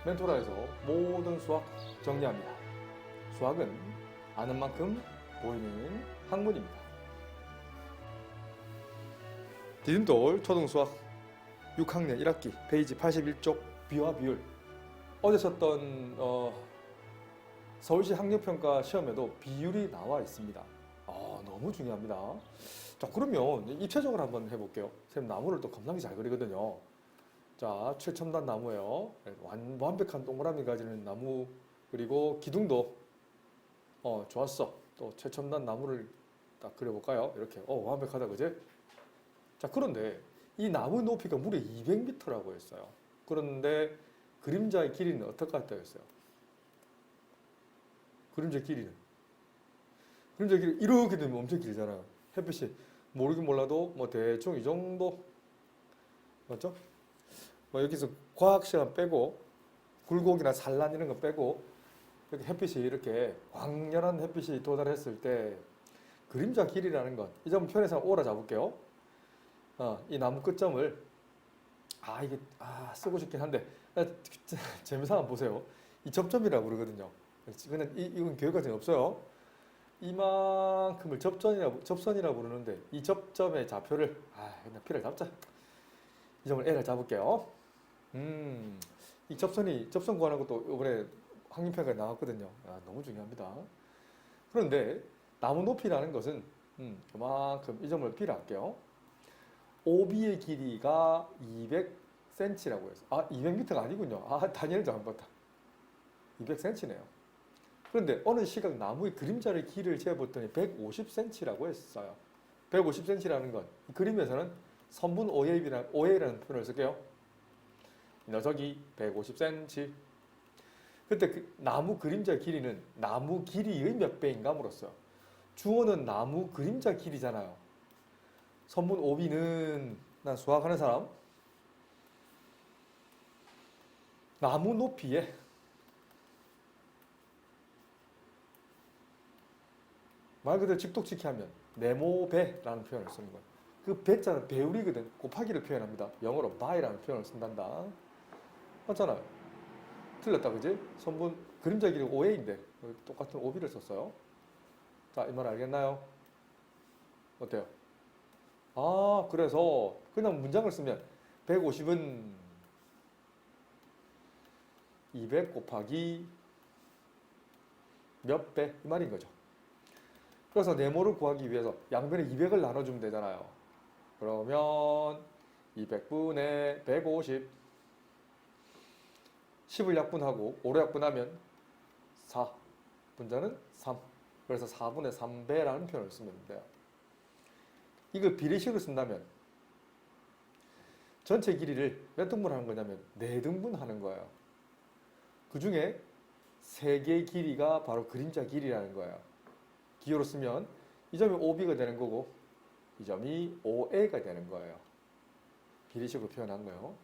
멘토라에서 모든 수학 정리합니다. 수학은 아는 만큼 보이는 학문입니다. 디딤돌 초등수학 6학년 1학기 페이지 81쪽 비와 비율. 어제 썼던 서울시 학력평가 시험에도 비율이 나와 있습니다. 너무 중요합니다. 자, 그러면 입체적으로 한번 해볼게요. 선생님 나무를 또 겁나게 잘 그리거든요. 자, 최첨단 나무예요. 완벽한 동그라미 가지는 나무, 그리고 기둥도 좋았어. 또 최첨단 나무를 딱 그려볼까요? 이렇게 완벽하다, 그제? 자, 그런데 이 나무 높이가 무려 200m라고 했어요. 그런데 그림자의 길이는 어떨 것 같다 했어요? 그림자의 길이는 이렇게 되면 엄청 길잖아요. 햇빛이 모르긴 몰라도 뭐 대충 이 정도, 맞죠? 뭐 여기서 과학 시간 빼고 굴곡이나 산란 이런 거 빼고 이렇게 햇빛이 이렇게 광렬한 햇빛이 도달했을 때 그림자 길이라는 것, 이 점 편에서 오라 잡을게요. 이 나무 끝점을 이게 쓰고 싶긴 한데 재미삼아 한번 보세요. 이 접점이라고 그러거든요. 그냥 이건 교육과정이 없어요. 이만큼을 접선이라고 부르는데 이 접점의 좌표를 그냥 P를 잡자. 이 점을 L을 잡을게요. 이 접선 구하는 것도 이번에 학력평가에 나왔거든요. 너무 중요합니다. 그런데 나무 높이라는 것은 그만큼 이 점을 B를 할게요. OB의 길이가 200cm라고 해서 200m가 아니군요. 다니엘 잘못봤다. 200cm네요. 그런데 어느 시각 나무의 그림자의 길이를 재봤더니 150cm라고 했어요. 150cm라는 건 이 그림에서는 선분 OA라는 표현을 쓸게요. 이 녀석이 150cm. 그때 그 나무 그림자 길이는 나무 길이의 몇 배인가 물었어요. 주어는 나무 그림자 길이잖아요. 선분 OB는, 난 수학하는 사람, 나무 높이에 말 그대로 직독직히 하면 네모배라는 표현을 쓰는 거예요. 그 배자는 배울이거든. 곱하기를 표현합니다. 영어로 by라는 표현을 쓴단다. 맞잖아요. 틀렸다, 그지? 선분 그림자 길이가 5a인데 똑같은 OB를 썼어요. 자, 이 말 알겠나요? 어때요? 그래서 그냥 문장을 쓰면 150은 200 곱하기 몇 배? 이 말인 거죠. 그래서 네모를 구하기 위해서 양변에 200을 나눠주면 되잖아요. 그러면 200분의 150, 10을 약분하고 5로 약분하면 4, 분자는 3. 그래서 4분의 3배라는 표현을 쓰면 돼요. 이걸 비례식으로 쓴다면 전체 길이를 몇 등분 하는 거냐면 4등분 하는 거예요. 그 중에 3개의 길이가 바로 그림자 길이라는 거예요. 기호로 쓰면 이 점이 OB가 되는 거고 이 점이 OA가 되는 거예요. 비례식으로 표현한 거예요.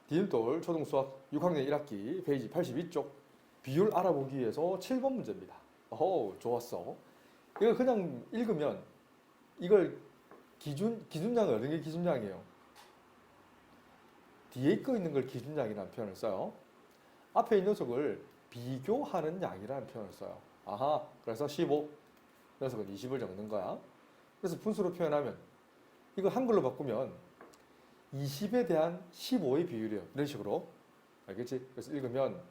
디딤돌 초등수학 6학년 1학기 페이지 82쪽 비율 알아보기 위해서 7번 문제입니다. 좋았어. 이거 그냥 읽으면 이걸 기준량을 어느 게 기준량이에요? 뒤에 거 있는 걸 기준량이라는 표현을 써요. 앞에 있는 녀석을 비교하는 양이라는 표현을 써요. 그래서 15, 녀석은 20을 적는 거야. 그래서 분수로 표현하면 이거 한글로 바꾸면 20에 대한 15의 비율이에요. 이런 식으로. 알겠지? 그래서 읽으면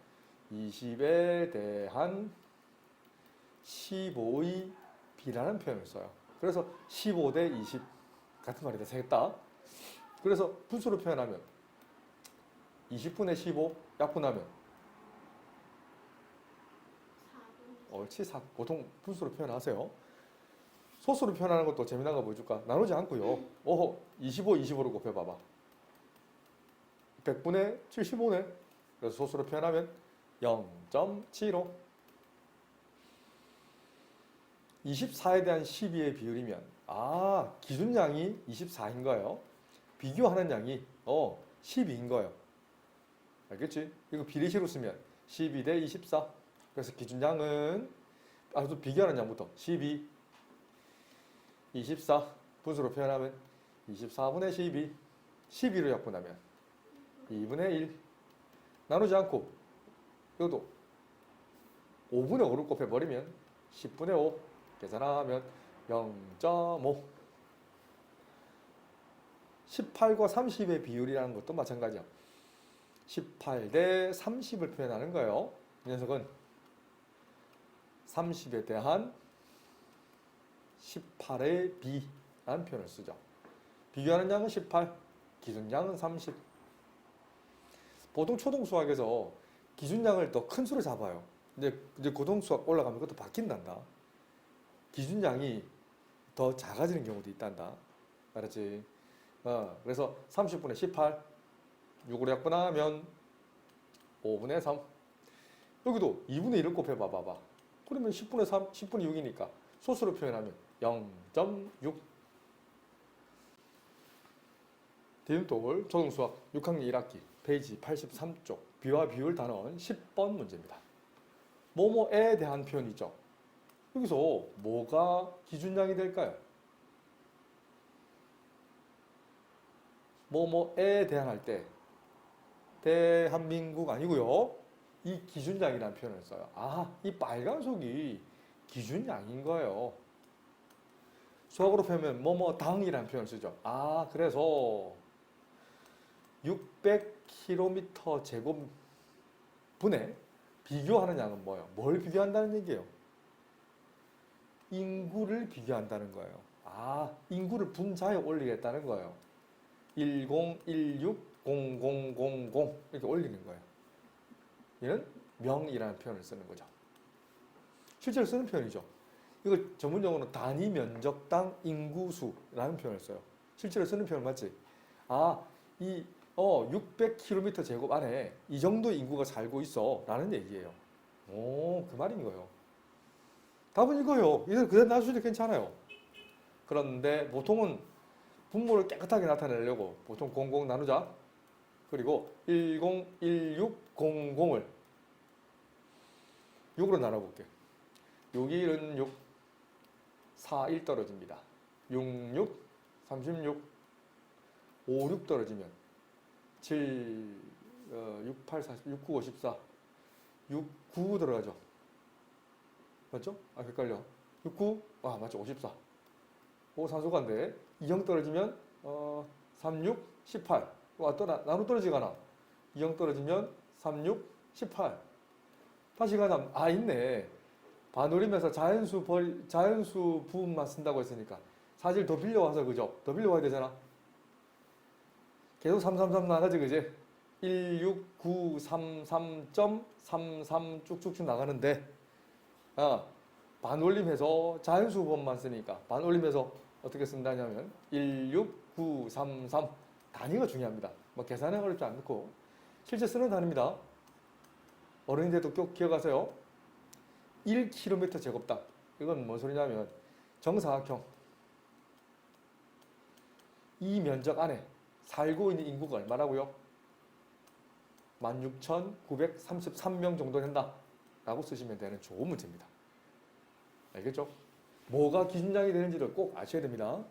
20에 대한 15의 비라는 표현을 써요. 그래서 15 대 20 같은 말이 되겠다. 그래서 분수로 표현하면 20분의 15 약분하면 옳지, 4. 보통 분수로 표현하세요. 소수로 표현하는 것도 재미난 거 보여줄까? 나누지 않고요. 25, 25로 곱해봐봐. 100분의 75네. 그래서 소수로 표현하면 0.75. 24에 대한 12의 비율이면 기준량이 24인 거예요. 비교하는 양이 12인 거예요. 알겠지? 이거 비례식으로 쓰면 12 대 24. 그래서 기준량은 또 비교하는 양부터 12, 24 분수로 표현하면 24분의 12, 12로 약분하면 2분의 1. 나누지 않고 이것도 5분의 5를 곱해버리면 10분의 5 계산하면 0.5. 18과 30의 비율이라는 것도 마찬가지야. 18 대 30을 표현하는 거예요. 이 녀석은 30에 대한 18의 비라는 표현을 쓰죠. 비교하는 양은 18, 기준양은 30. 보통 초등수학에서 기준양을 더 큰 수로 잡아요. 근데 이제 고등수학 올라가면 그것도 바뀐단다. 기준양이 더 작아지는 경우도 있단다. 알았지? 그래서 30분의 18, 6으로 약분하면 5분의 3. 여기도 2분의 1을 곱해봐봐. 그러면 10분의 3, 10분의 6이니까 소수로 표현하면 0.6. 디딤돌 초등수학 6학년 1학기 페이지 83쪽 비와 비율 단원 10번 문제입니다. 뭐뭐에 대한 표현이죠. 여기서 뭐가 기준량이 될까요? 뭐뭐에 대한 할 때 대한민국 아니고요. 이 기준량이라는 표현을 써요. 이 빨간 속이 기준량인 거예요. 수학으로 표현하면 뭐뭐당이라는 표현을 쓰죠. 그래서 600km 제곱분에 비교하는 양은 뭐예요? 뭘 비교한다는 얘기예요? 인구를 비교한다는 거예요. 인구를 분자에 올리겠다는 거예요. 1016 0000 이렇게 올리는 거예요. 얘는 명이라는 표현을 쓰는 거죠. 실제로 쓰는 표현이죠. 이걸 전문용어로 단위 면적당 인구수라는 표현을 써요. 실제로 쓰는 표현 맞지? 600km 제곱 안에 이 정도 인구가 살고 있어 라는 얘기예요. 그 말인 거예요. 답은 이거예요. 이거 그대로 놔주셔도 괜찮아요. 그런데 보통은 분모를 깨끗하게 나타내려고 보통 00 나누자. 그리고 101600을 6으로 나눠볼게요. 6일은 6, 4, 1 떨어집니다. 66, 36, 5, 6 떨어지면 7, 6, 8, 40, 6, 9, 54, 6, 9 들어가죠. 맞죠? 헷갈려. 6, 9, 맞죠. 54. 산소관데 2형 떨어지면 3, 6, 18. 또 나눠 떨어지거나 2형 떨어지면 3, 6, 18. 다시 가자. 있네. 반올림에서 자연수 부분만 쓴다고 했으니까 사실 더 빌려와서 그죠? 더 빌려와야 되잖아. 계속 333 나가지 그지? 16933.33 쭉쭉쭉 나가는데 반올림해서 자연수 부분만 쓰니까 반올림해서 어떻게 쓴다냐면 16933 단위가 중요합니다. 계산이 어렵지 않고 실제 쓰는 단위입니다. 어른인데도 꼭 기억하세요. 1km 제곱당. 이건 뭔 소리냐면 정사각형 이 면적 안에 살고 있는 인구가 얼마라고요? 16,933명 정도 된다 라고 쓰시면 되는 좋은 문제입니다. 알겠죠? 뭐가 기준량이 되는지를 꼭 아셔야 됩니다.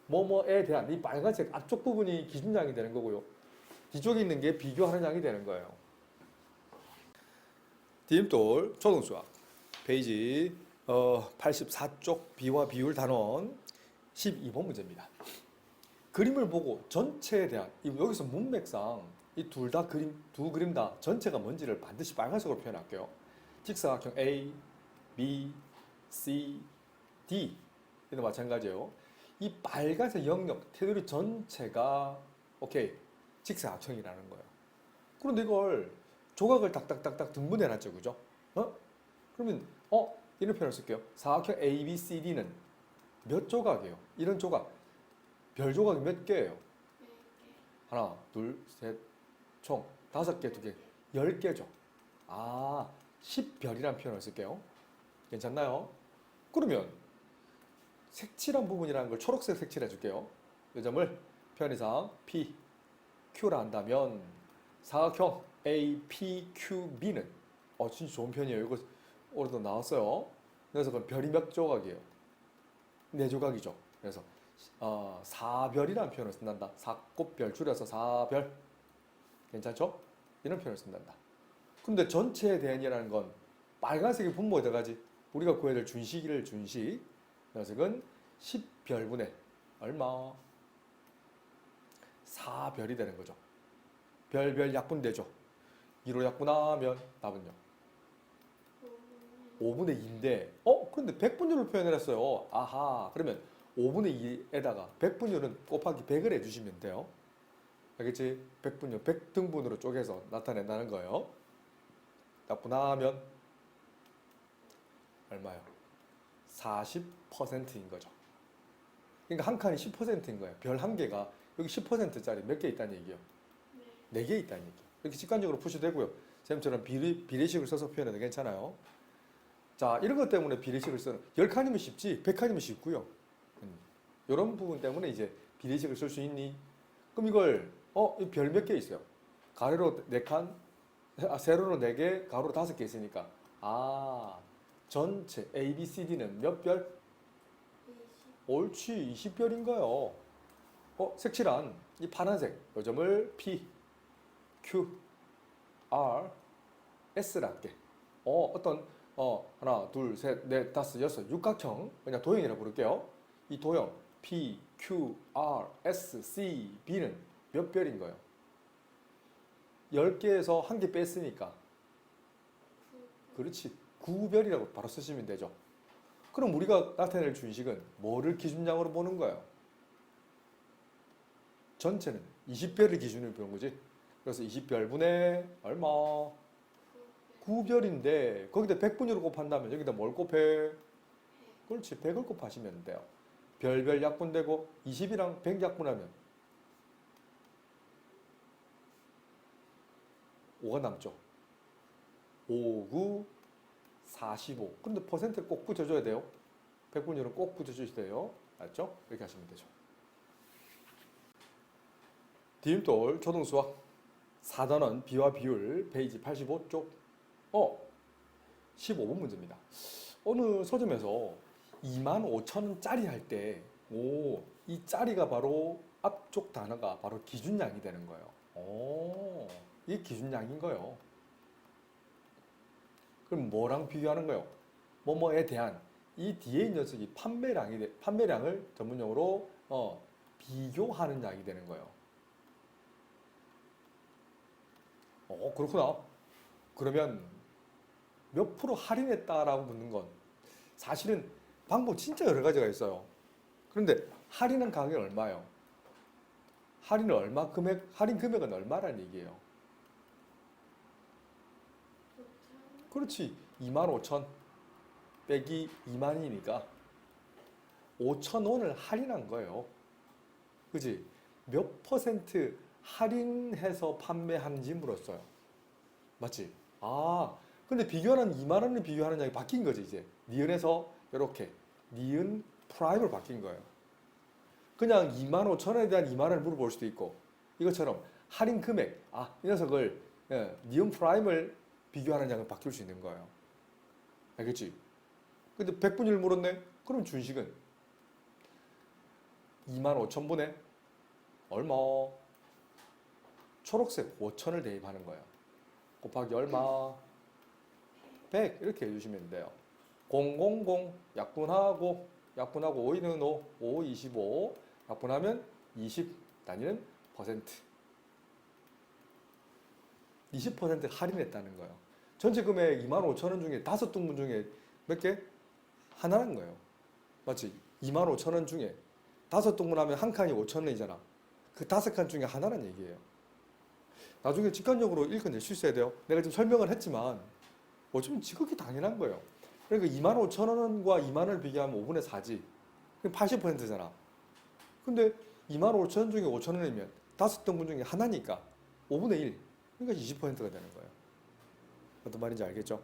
뭐뭐에 대한 이 빨간색 앞쪽 부분이 기준량이 되는 거고요. 뒤쪽에 있는 게 비교하는 양이 되는 거예요. 디딤돌 초등수학 페이지 84쪽 비와 비율 단원 12번 문제입니다. 그림을 보고 전체에 대한 여기서 문맥상 이 두 그림 다 전체가 뭔지를 반드시 빨간색으로 표현할게요. 직사각형 A, B, C, D 이도 마찬가지예요. 이 빨간색 영역 테두리 전체가 직사각형이라는 거예요. 그런데 이걸 조각을 딱딱딱딱 등분해놨죠, 그죠? 그러면 이런 표현을 쓸게요. 사각형 A, B, C, D는 몇 조각이에요? 이런 조각 별 조각이 몇 개예요? 하나, 둘, 셋, 총 5개, 2개, 10개죠. 10별이라는 표현을 쓸게요. 괜찮나요? 그러면 색칠한 부분이라는 걸 초록색 색칠해 줄게요. 이 점을 편의상 P, Q라 한다면 사각형 A, P, Q, B는 진짜 좋은 편이에요. 이거 오늘도 나왔어요. 그래서 그럼 별이 몇 조각이에요? 4조각이죠. 그래서 4별이라는 표현을 쓴단다. 4꽃별 줄여서 4별. 괜찮죠? 이런 표현을 쓴단다. 근데 전체에 대한이라는 건 빨간색이 분모가 돼가지 우리가 구해야 될 준식을 준식 녀석은 10별분의 얼마? 4별이 되는 거죠. 별별 약분되죠. 2로 약분하면 답은요? 5분의 2인데 근데 백분율을 표현을 했어요. 아하, 그러면 5분의 2에다가 백분율은 곱하기 100을 해주시면 돼요. 알겠지? 백분율, 백등분으로 쪼개서 나타낸다는 거예요. 약분하면 얼마요? 40%인 거죠. 그러니까 한 칸이 10%인 거예요. 별 한 개가 여기 10%짜리 몇 개 있다는 얘기예요? 4개 있다는 얘기예요. 이렇게 직관적으로 푸셔도 되고요. 쌤처럼 비례식을 써서 표현해도 괜찮아요. 자, 이런 것 때문에 비례식을 쓰는 10칸이면 쉽지 100칸이면 쉽고요. 이런 부분 때문에 이제 비례식을 쓸 수 있니? 그럼 이걸 별 몇 개 있어요? 가로로 4칸, 세로로 4개, 가로로 5개 있으니까 전체 A, B, C, D는 몇 별? 옳지, 20별인 거예요. 색칠한 이 파란색 요 점을 P, Q, R, S라 할게. 하나, 둘, 셋, 넷, 다섯, 여섯, 육각형 그냥 도형이라 부를게요. 이 도형 P, Q, R, S, C, B는 몇 별인 거예요? 10개에서 한 개 뺐으니까 그렇지, 9별이라고 바로 쓰시면 되죠. 그럼 우리가 나타낼 준식은 뭐를 기준량으로 보는 거예요? 전체는 20별을 기준으로 보는 거지. 그래서 20별분의 얼마? 9별인데 거기다 100분율을 곱한다면 여기다 뭘 곱해? 그렇지, 100을 곱하시면 돼요. 별별 약분되고 20이랑 100 약분하면 5가 남죠. 5, 9, 45. 근데 퍼센트 꼭 붙여줘야 돼요. 100분율은 꼭 붙여주셔야 돼요. 알죠? 이렇게 하시면 되죠. 디딤돌 초등수학 4단원 비와 비율 페이지 85쪽 15번 문제입니다. 어느 서점에서 25,000원짜리 할 때 이 짜리가 바로 앞쪽 단어가 바로 기준량이 되는 거예요. 이게 기준량인 거예요. 그럼 뭐랑 비교하는 거예요? 뭐뭐에 대한 이 뒤에 있는 녀석이 판매량을 전문용어로 비교하는 양이 되는 거예요. 그렇구나. 그러면 몇 프로 할인했다라고 묻는 건 사실은 방법 진짜 여러 가지가 있어요. 그런데 할인한 가격이 얼마예요? 할인 금액은 얼마라는 얘기예요? 그렇지. 25,000 빼기 2만이니까 5,000원을 할인한 거예요. 그지? 몇 퍼센트 할인해서 판매하는지 물었어요. 맞지? 근데 비교하는 2만 원을 비교하는 양이 바뀐 거지 이제. 니은에서 이렇게 니은 프라임으로 바뀐 거예요. 그냥 25,000원에 대한 2만 원을 물어볼 수도 있고 이것처럼 할인 금액, 이 녀석을 니은 프라임을 비교하는 양을 바뀔 수 있는 거예요. 알겠지? 근데 100분율 물었네? 그럼 준식은 25,000분의 얼마? 초록색 5,000을 대입하는 거예요. 곱하기 얼마? 100 이렇게 해주시면 돼요. 000 약분하고 5는 5, 25 약분하면 20 단위는 퍼센트. 20% 할인했다는 거예요. 전체 금액 25,000원 중에 5등분 중에 몇 개? 하나라는 거예요. 맞지? 25,000원 중에 5등분 하면 한 칸이 5,000원이잖아. 그 5칸 중에 하나라는 얘기예요. 나중에 직관적으로 읽어낼 수 있어야 돼요. 내가 지금 설명을 했지만 어쩌면 지극히 당연한 거예요. 그러니까 25,000원과 2만 원을 비교하면 5분의 4지. 그럼 80%잖아. 근데 25,000원 중에 5,000원이면 5등분 중에 하나니까 5분의 1. 그러니까 20%가 되는 거예요. 어떤 말인지 알겠죠?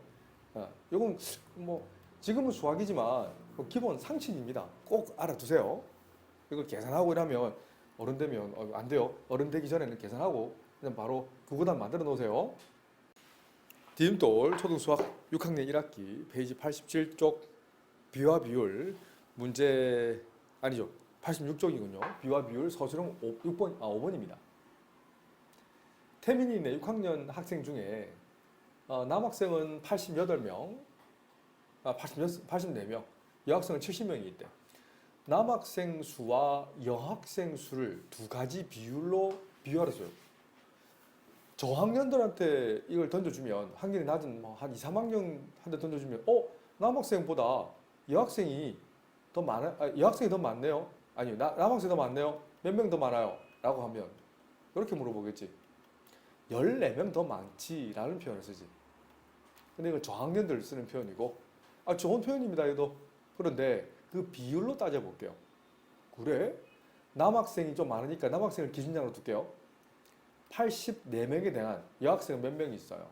이건 뭐 지금은 수학이지만 기본 상식입니다. 꼭 알아두세요. 이걸 계산하고 이러면 어른 되면 안 돼요. 어른 되기 전에는 계산하고 그냥 바로 구구단 만들어 놓으세요. 디딤돌 초등수학 6학년 1학기 페이지 87쪽 비와 비율 문제 아니죠. 86쪽이군요. 비와 비율 서술형 5번입니다. 태민이네 6학년 학생 중에 남학생은 88명, 84명, 여학생은 70명이 있대. 남학생 수와 여학생 수를 두 가지 비율로 비교하랬어요. 저학년들한테 이걸 던져주면 학년이 낮은 한 2, 3학년한테 던져주면 남학생보다 여학생이 더 여학생이 더 많네요. 아니요, 남학생이 더 많네요. 몇 명 더 많아요? 라고 하면 이렇게 물어보겠지. 14명 더 많지라는 표현을 쓰지. 근데 이건 저학년들 쓰는 표현이고 좋은 표현입니다. 얘도. 그런데 그 비율로 따져볼게요. 그래? 남학생이 좀 많으니까 남학생을 기준량으로 둘게요. 84명에 대한 여학생은 몇 명이 있어요?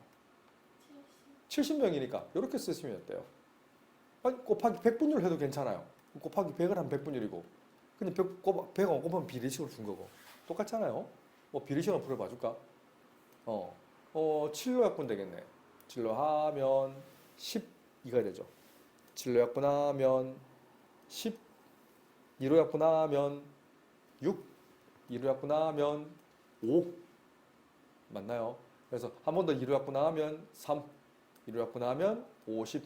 70명이니까 이렇게 쓰시면 어때요? 곱하기 100분율 해도 괜찮아요. 곱하기 100을 하면 100분율이고 근데 100을 곱하면 비례식으로 준 거고 똑같잖아요. 비례식으로 풀어봐 줄까? 7로 약분 되겠네. 7로 하면 12가 되죠. 7로 약분하면 10, 2로 약분하면 6, 2로 약분하면 5 맞나요? 그래서 한 번 더 2로 약분하면 3, 2로 약분하면 50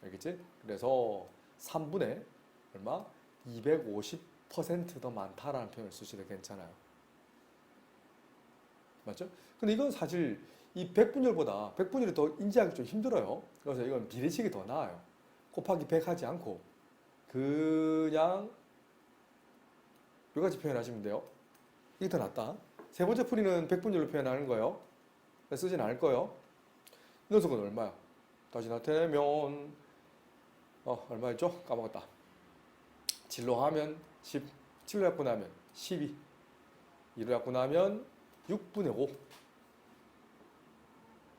알겠지? 그래서 3분의 얼마? 250%더 많다라는 표현을 쓰셔도 괜찮아요. 맞죠? 근데 이건 사실 이 100분율이 더 인지하기 좀 힘들어요. 그래서 이건 비례식이 더 나아요. 곱하기 100 하지 않고 그냥 몇 가지 표현하시면 돼요. 이게 더 낫다. 세 번째 풀이는 100분율로 표현하는 거예요. 쓰진 않을 거예요. 이 녀석은 얼마야? 다시 나타내면 얼마였죠? 까먹었다. 7로 하면 10, 7로 약분하면 12, 2로 약분하면 6분의 5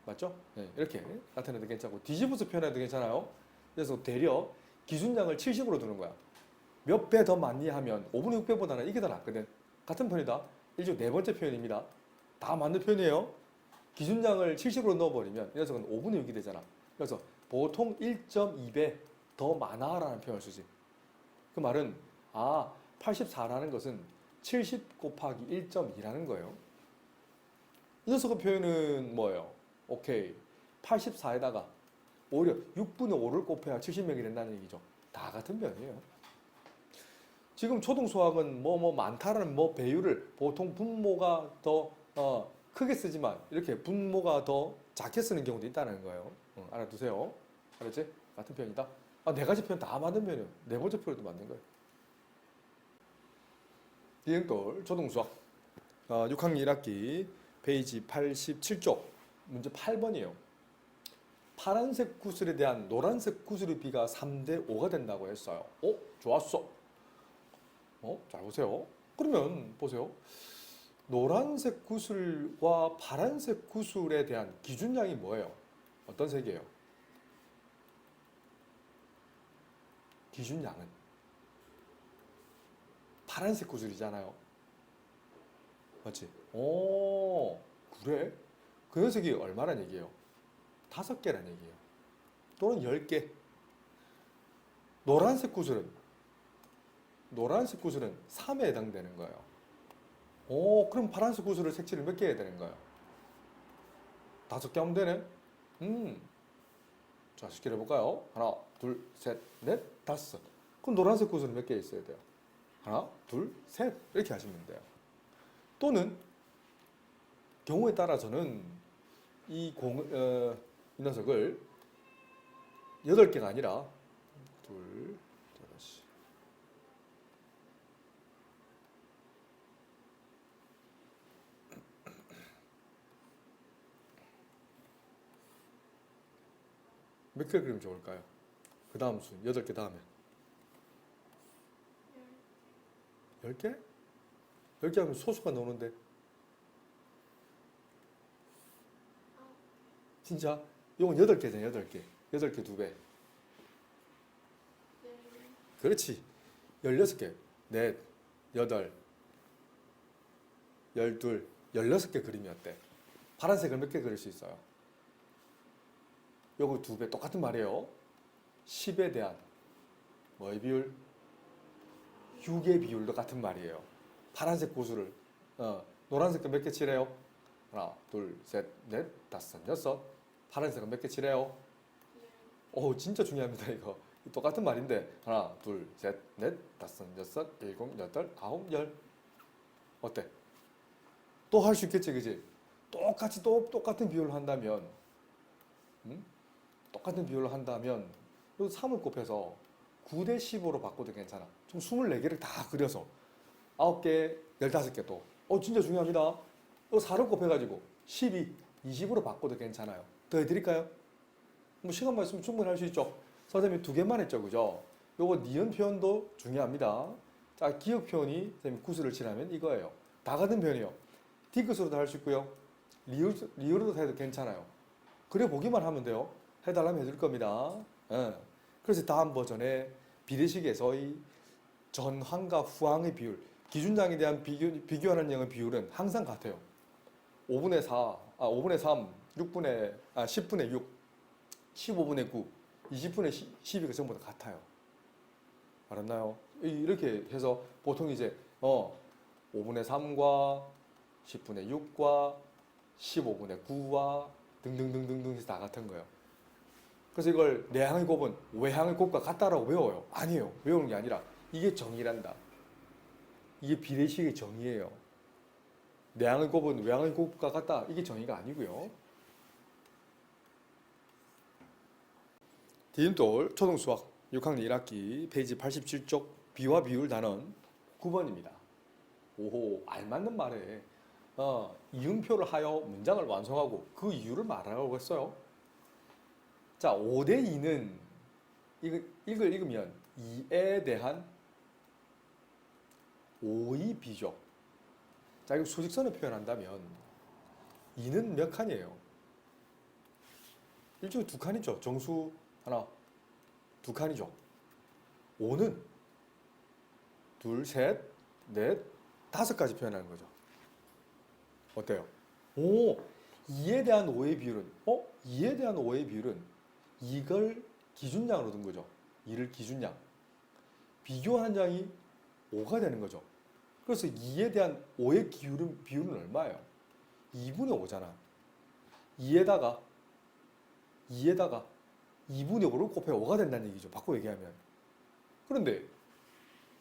맞죠? 네, 이렇게 나타내도 괜찮고 뒤집어서 표현해도 괜찮아요. 그래서 되려 기준량을 70으로 두는 거야. 몇 배 더 많니 하면 5분의 6배보다는 이게 더 낫거든. 같은 편이다. 일종 네 번째 표현입니다. 다 맞는 표현이에요. 기준량을 70으로 넣어버리면 이 녀석은 5분의 6이 되잖아. 그래서 보통 1.2배 더 많아라는 표현을 쓰지. 그 말은 84라는 것은 70 곱하기 1.2라는 거예요. 이 녀석의 표현은 뭐예요? 오케이. 84에다가 오히려 6분의 5를 곱해야 70명이 된다는 얘기죠. 다 같은 변이에요. 지금 초등수학은 많다라는 배율을 보통 분모가 더 크게 쓰지만 이렇게 분모가 더 작게 쓰는 경우도 있다는 거예요. 알아두세요. 알았지? 같은 표현이다. 네 가지 표현 다 맞는 표현이에요. 네 번째 표현도 맞는 거예요. 이행돌 초등수학 6학년 1학기 페이지 87쪽 문제 8번이에요. 파란색 구슬에 대한 노란색 구슬의 비가 3대 5가 된다고 했어요. 좋았어. 잘 보세요. 그러면 보세요. 노란색 구슬과 파란색 구슬에 대한 기준량이 뭐예요? 어떤 색이에요? 기준량은 파란색 구슬이잖아요. 맞지? 그래? 그 녀석이 얼마란 얘기예요? 5개란 얘기예요. 또는 10개. 노란색 구슬은 3에 해당되는 거예요. 그럼 파란색 구슬을 색칠을 몇 개 해야 되는 거예요? 5개 하면 되네? 자, 쉽게 해볼까요? 하나, 둘, 셋, 넷, 5. 그럼 노란색 구슬은 몇 개 있어야 돼요? 하나, 둘, 셋. 이렇게 하시면 돼요. 또는 경우에 따라서는 이 녀석을 8개가 아니라 둘, 다시 몇 개 그리면 좋을까요? 그 다음 수 8개 다음에 10개? 10개 하면 소수가 나오는데 진짜? 이건 8개잖아. 8개 2배 그렇지 16개 넷, 8, 12, 16개 그림이 어때? 파란색을 몇 개 그릴 수 있어요? 요거 2배 똑같은 말이에요. 10에 대한 뭐의 비율? 6의 비율도 같은 말이에요. 파란색 구슬을 노란색도 몇 개 칠해요? 하나, 둘, 셋, 넷, 다섯, 여섯. 파란색은 몇 개 칠해요? 오, 진짜 중요합니다, 이거. 똑같은 말인데. 하나, 둘, 셋, 넷, 다섯, 여섯, 일곱, 여덟, 아홉, 열. 어때? 또 할 수 있겠지, 그지? 똑같이 똑같은 비율로 한다면, 똑같은 비율로 한다면, 요 3을 곱해서 9대 15로 바꿔도 괜찮아. 총 24개를 다 그려서 9개, 15개 또. 진짜 중요합니다. 요 4를 곱해가지고 12, 20으로 바꿔도 괜찮아요. 더 해드릴까요? 뭐 시간만 있으면 충분히 할 수 있죠. 선생님이 2개만 했죠, 그죠? 요거 니은 표현도 중요합니다. 자, 기억 표현이 선생님 구슬을 칠하면 이거예요. 다 같은 표현이요. 디귿으로도 할 수 있고요. 리을로도 해도 괜찮아요. 그래 보기만 하면 돼요. 해달라면 해줄 겁니다. 예. 그래서 다음 버전의 비례식에서 이 전항과 후항의 비율, 기준량에 대한 비교하는 양의 비율은 항상 같아요. 5분의 4, 5분의 3, 10분의 6, 15분의 9, 20분의 12가 전부 다 같아요. 알았나요? 이렇게 해서 보통 이제 5분의 3과 10분의 6과 15분의 9와 등등등등등 해서 다 같은 거예요. 그래서 이걸 내항의 곱은 외항의 곱과 같다라고 외워요. 아니에요. 외우는 게 아니라 이게 정의란다. 이게 비례식의 정의예요. 내항의 곱은 외항의 곱과 같다. 이게 정의가 아니고요. 디딤돌 초등수학 6학년 1학기 페이지 87쪽 비와 비율 단원 9번입니다. 오호, 알맞는 말에 이음표를 하여 문장을 완성하고 그 이유를 말하라고 했어요. 자, 5대 2는 이걸 읽으면 2에 대한 5의 비죠. 자, 이거 수직선을 표현한다면 2는 몇 칸이에요? 일종의 2칸이죠. 정수 하나, 2칸이죠. 5는 둘, 셋, 넷, 5까지 표현하는 거죠. 어때요? 2에 대한 5의 비율은 2에 대한 5의 비율은 이걸 기준량으로 둔 거죠. 2를 기준량. 비교하는 양이 5가 되는 거죠. 그래서 2에 대한 5의 비율은 얼마예요? 2분의 5잖아. 2에다가 2분의 5를 곱해 5가 된다는 얘기죠. 바꿔 얘기하면. 그런데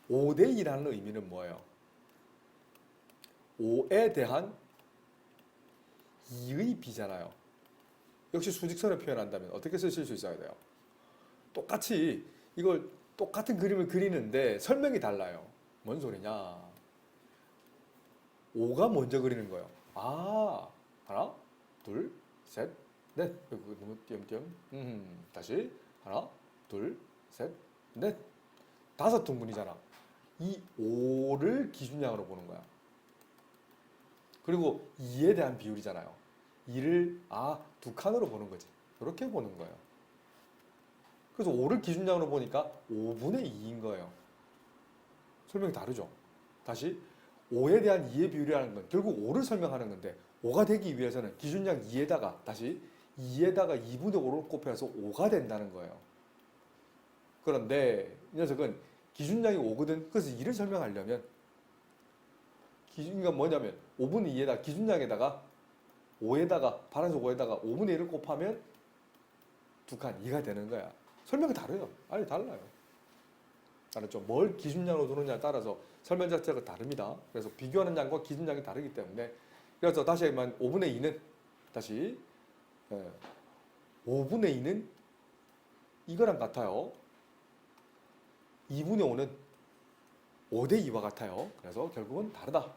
5대 2라는 의미는 뭐예요? 5에 대한 2의 비잖아요. 역시 수직선을 표현한다면 어떻게 쓰실 수 있어야 돼요? 똑같이 이걸 똑같은 그림을 그리는데 설명이 달라요. 뭔 소리냐? 5가 먼저 그리는 거예요. 하나, 둘, 셋, 넷. 너무 띄엄띄엄. 다시 하나, 둘, 셋, 넷. 5등분이잖아. 이 5를 기준량으로 보는 거야. 그리고 2에 대한 비율이잖아요. 2를 2칸으로 보는 거지. 이렇게 보는 거예요. 그래서 5를 기준량으로 보니까 5분의 2인 거예요. 설명이 다르죠. 다시 5에 대한 2의 비율이라는 건 결국 5를 설명하는 건데 5가 되기 위해서는 기준량 2에다가 다시 2에다가 2분의 5를 곱해서 5가 된다는 거예요. 그런데 이 녀석은 기준량이 5거든. 그래서 2를 설명하려면 기준량 뭐냐면 5분의 2에다 기준량에다가 5에다가 파란색 5에다가 5분의 1을 곱하면 2칸 2가 되는 거야. 설명이 다르요. 아니 달라요. 알았죠? 뭘 기준량으로 두느냐에 따라서 설명 자체가 다릅니다. 그래서 비교하는 양과 기준량이 다르기 때문에 그래서 다시 하면 5분의 2는 다시 5분의 2는 이거랑 같아요. 2분의 5는 5대 2와 같아요. 그래서 결국은 다르다.